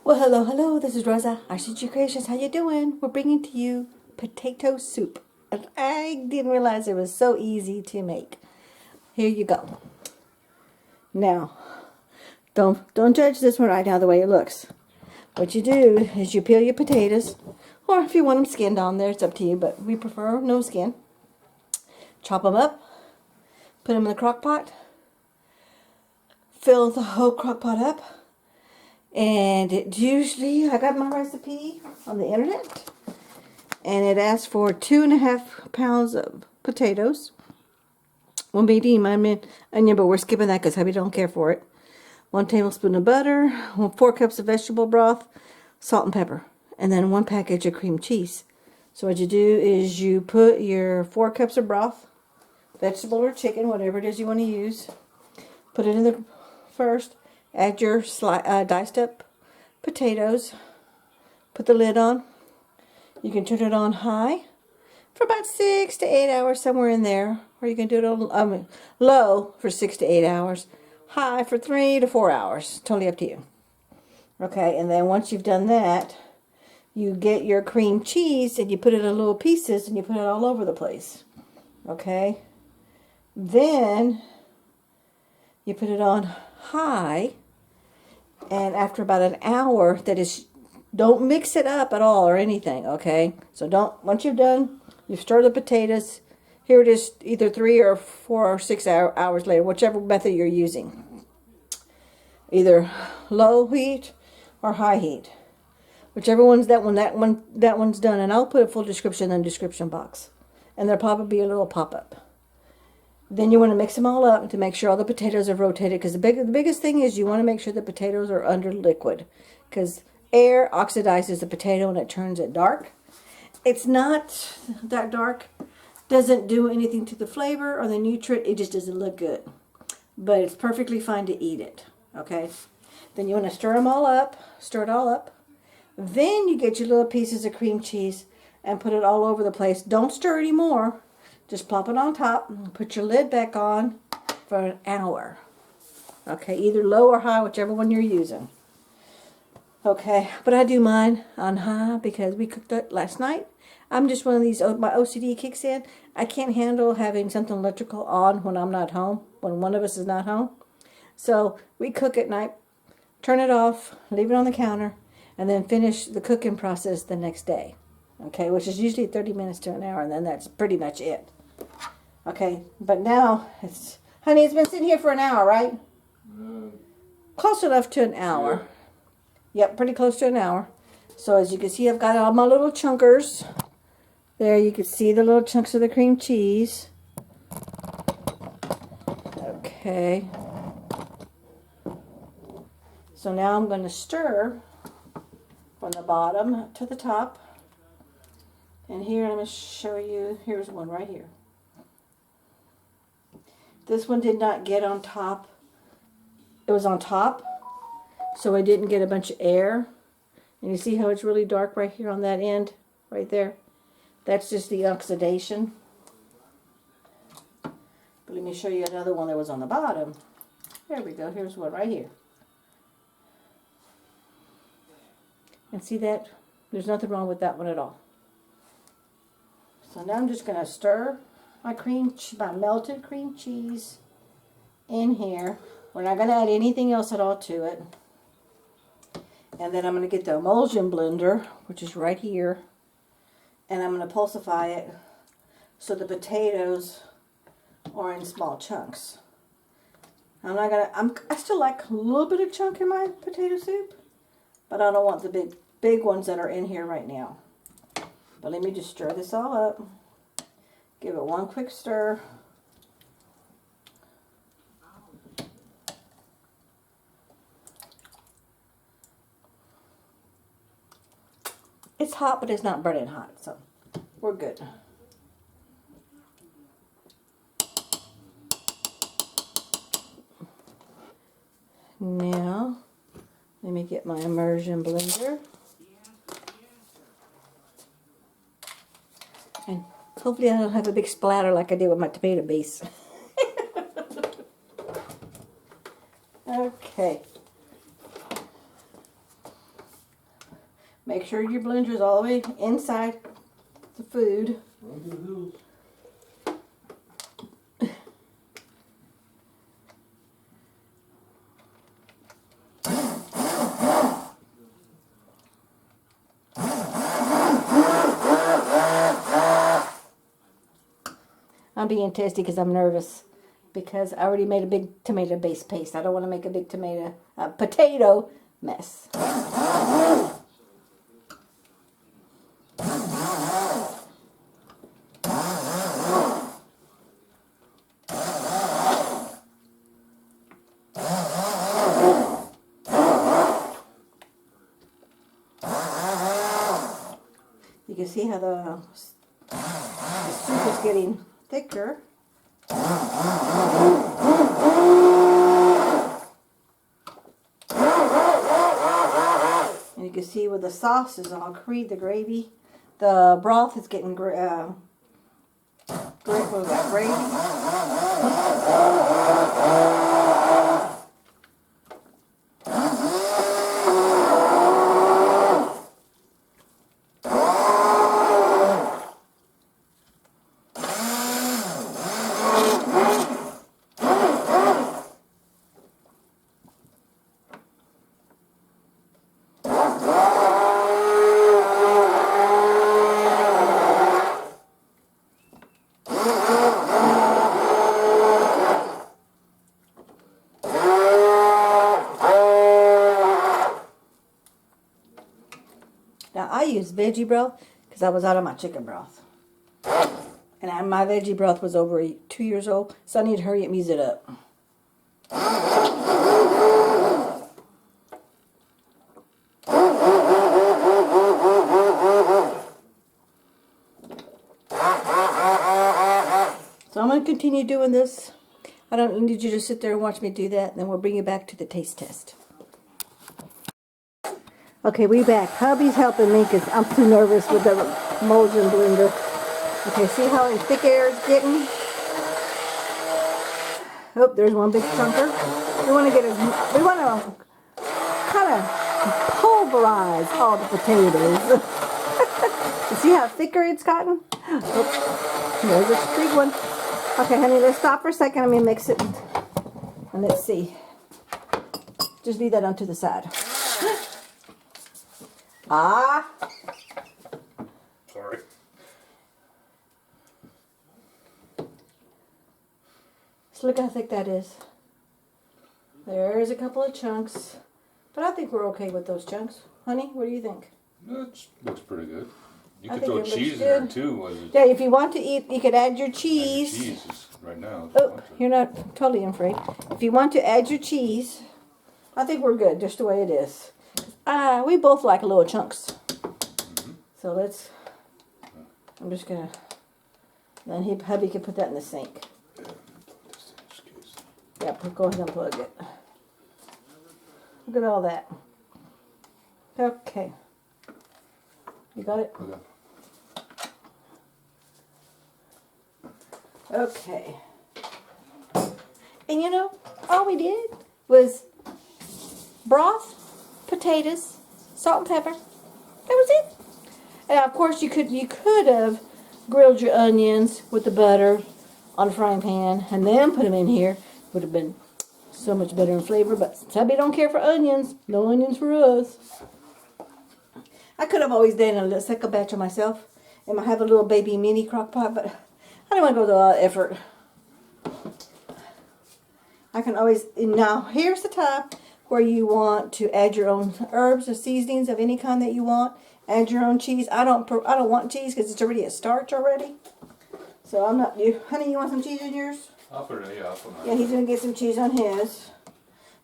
Well, hello, hello. This is Rosa, RCG Kreations. How you doing? We're bringing to you potato soup. And I didn't realize it was so easy to make. Here you go. Now, don't judge this one right now the way it looks. What you do is you peel your potatoes, or if you want them skinned on there, it's up to you, but we prefer no skin. Chop them up, put them in the crock pot, fill the whole crock pot up. And it usually, I got my recipe on the internet, and it asks for 2.5 pounds of potatoes, 1 medium onion, but we're skipping that because hubby don't care for it, 1 tablespoon of butter, 4 cups of vegetable broth, salt and pepper, and then 1 package of cream cheese. So what you do is you put your 4 cups of broth, vegetable or chicken, whatever it is you want to use, put it in the first. Add your diced up potatoes. Put the lid on. You can turn it on high for about 6 to 8 hours, somewhere in there. Or you can do it on low for 6 to 8 hours. High for 3 to 4 hours. Totally up to you. Okay, and then once you've done that, you get your cream cheese and you put it in little pieces and you put it all over the place. Okay? Then you put it on high. And after about an hour, don't mix it up at all or anything, okay? So once you've done, you stir the potatoes. Here it is, either 3 or 4 or 6 hours later, whichever method you're using. Either low heat or high heat. Whichever one's that one's done. And I'll put a full description in the description box. And there'll probably be a little pop-up. Then you want to mix them all up to make sure all the potatoes are rotated, because the biggest thing is you want to make sure the potatoes are under liquid, because air oxidizes the potato and it turns it dark. It's not that dark, doesn't do anything to the flavor or the nutrient, it just doesn't look good. But it's perfectly fine to eat it, okay? Then you want to stir it all up. Then you get your little pieces of cream cheese and put it all over the place. Don't stir anymore. Just plop it on top and put your lid back on for an hour. Okay, either low or high, whichever one you're using. Okay, but I do mine on high because we cooked it last night. I'm just one of these, my OCD kicks in. I can't handle having something electrical on when I'm not home, when one of us is not home. So we cook at night, turn it off, leave it on the counter, and then finish the cooking process the next day. Okay, which is usually 30 minutes to an hour, and then that's pretty much it. Okay, but now, honey, it's been sitting here for an hour, right? Close enough to an hour. Yep, pretty close to an hour. So as you can see, I've got all my little chunkers. There, you can see the little chunks of the cream cheese. Okay. So now I'm going to stir from the bottom to the top. And here I'm going to show you, here's one right here. This one did not get on top. It was on top, so I didn't get a bunch of air. And you see how it's really dark right here on that end, right there? That's just the oxidation. But let me show you another one that was on the bottom. There we go, here's one right here. And see that? There's nothing wrong with that one at all. So now I'm just going to stir my melted cream cheese in here. We're not going to add anything else at all to it. And then I'm going to get the Emulsion Blender, which is right here. And I'm going to pulsify it so the potatoes are in small chunks. I still like a little bit of chunk in my potato soup, but I don't want the big ones that are in here right now. But let me just stir this all up. Give it one quick stir. It's hot, but it's not burning hot, so we're good. Now, let me get my Emersion Blender. And hopefully I don't have a big splatter like I did with my tomato base. Okay. Make sure your blender is all the way inside the food. I'm being testy because I'm nervous because I already made a big tomato based paste. I don't want to make a big potato mess. You can see how the soup is getting thicker. And you can see where the sauce is all the gravy. The broth is getting gravy. Now I use veggie broth because I was out of my chicken broth. And my veggie broth was over 2 years old, so I need to hurry up and use it up. So I'm going to continue doing this. I don't need you to sit there and watch me do that, and then we'll bring you back to the taste test. Okay, we back. Hubby's helping me because I'm too nervous with the Emersion Blender. Okay, see how thick air it's getting? Oh, there's one big chunker. We want to kind of pulverize all the potatoes. You see how thicker it's gotten? Oh, there's a big one. Okay, honey, let's stop for a second. Let me mix it. And let's see. Just leave that onto the side. Ah! Sorry. So look how thick that is. There's a couple of chunks. But I think we're okay with those chunks. Honey, what do you think? That looks pretty good. You I could think throw it cheese looks in there good. too. Yeah, if you want to eat, you could add your cheese. Cheese is right now. If you Oh, want to. you're not totally afraid. If you want to add your cheese, I think we're good just the way it is. We both like little chunks. So let's, I'm just going to, then hubby can put that in the sink. Yeah, go ahead and plug it. Look at all that. Okay. You got it? Okay. Okay. And you know, all we did was broth, potatoes, salt and pepper. That was it. And of course you could have grilled your onions with the butter on a frying pan and then put them in here. Would have been so much better in flavor, but since hubby don't care for onions, no onions for us. I could have always done a second batch of myself and I have a little baby mini crock pot, but I don't want to go to a lot of effort. I can always, now here's the time where you want to add your own herbs or seasonings of any kind that you want. Add your own cheese. I don't want cheese because it's already a starch already. So I'm not, honey, you want some cheese in yours? I'll put it, yeah, I'll put it. Yeah, he's going to get some cheese on his.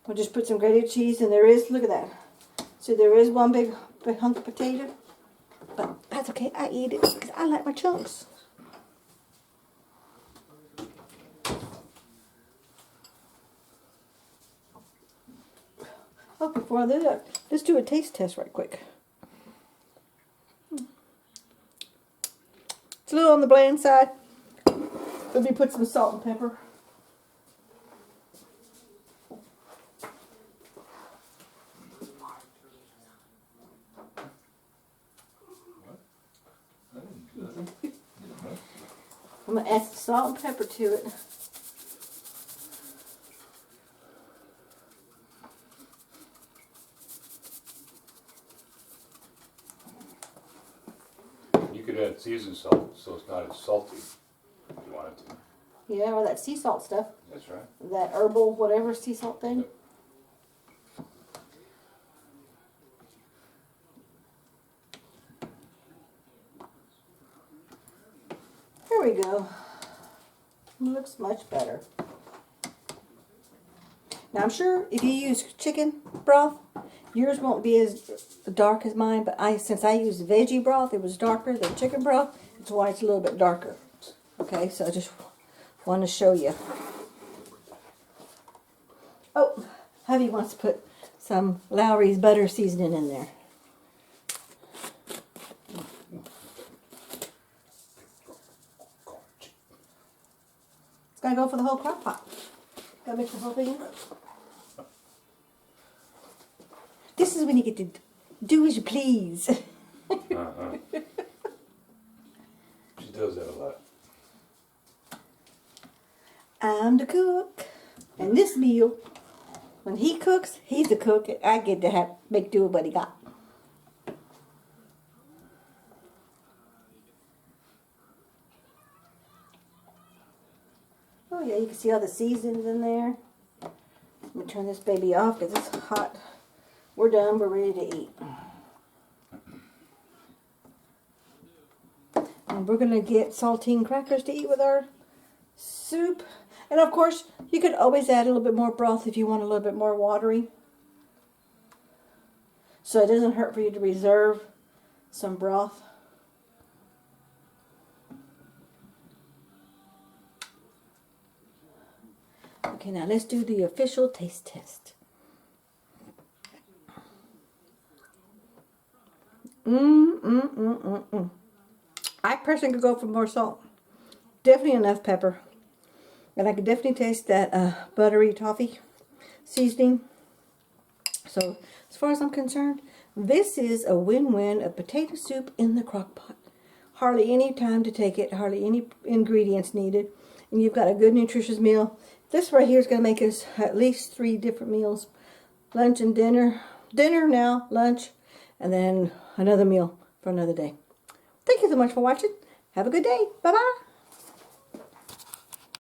We'll just put some grated cheese, and there is, look at that. So there is one big hunk of potato. But that's okay, I eat it because I like my chunks. Oh, before I do that, let's do a taste test right quick. It's a little on the bland side. Let me put some salt and pepper. I'm going to add some salt and pepper to it. You could add seasoned salt so it's not as salty if you wanted to. Yeah, or that sea salt stuff. That's right. That herbal whatever sea salt thing. Yep. There we go. Looks much better. Now I'm sure if you use chicken broth, yours won't be as dark as mine, but since I used veggie broth, it was darker than chicken broth. That's why it's a little bit darker. Okay, so I just want to show you. Oh, hubby wants to put some Lowry's butter seasoning in there. It's gotta go for the whole crock pot. Gotta mix the whole thing in. This is when you get to do as you please. Uh-huh. She does that a lot. I'm the cook. And this meal, when he cooks, he's the cook. And I get to make do with what he got. Oh yeah, you can see all the seasons in there. Let me turn this baby off because it's hot. We're done. We're ready to eat. And we're going to get saltine crackers to eat with our soup. And of course, you could always add a little bit more broth if you want a little bit more watery. So it doesn't hurt for you to reserve some broth. Okay, now let's do the official taste test. I personally could go for more salt. Definitely enough pepper. And I could definitely taste that buttery toffee seasoning. So, as far as I'm concerned, this is a win-win of potato soup in the crock pot. Hardly any time to take it, hardly any ingredients needed. And you've got a good nutritious meal. This right here is going to make us at least 3 different meals. Lunch and dinner. Dinner now, lunch, and then another meal for another day. Thank you so much for watching. Have a good day. Bye-bye.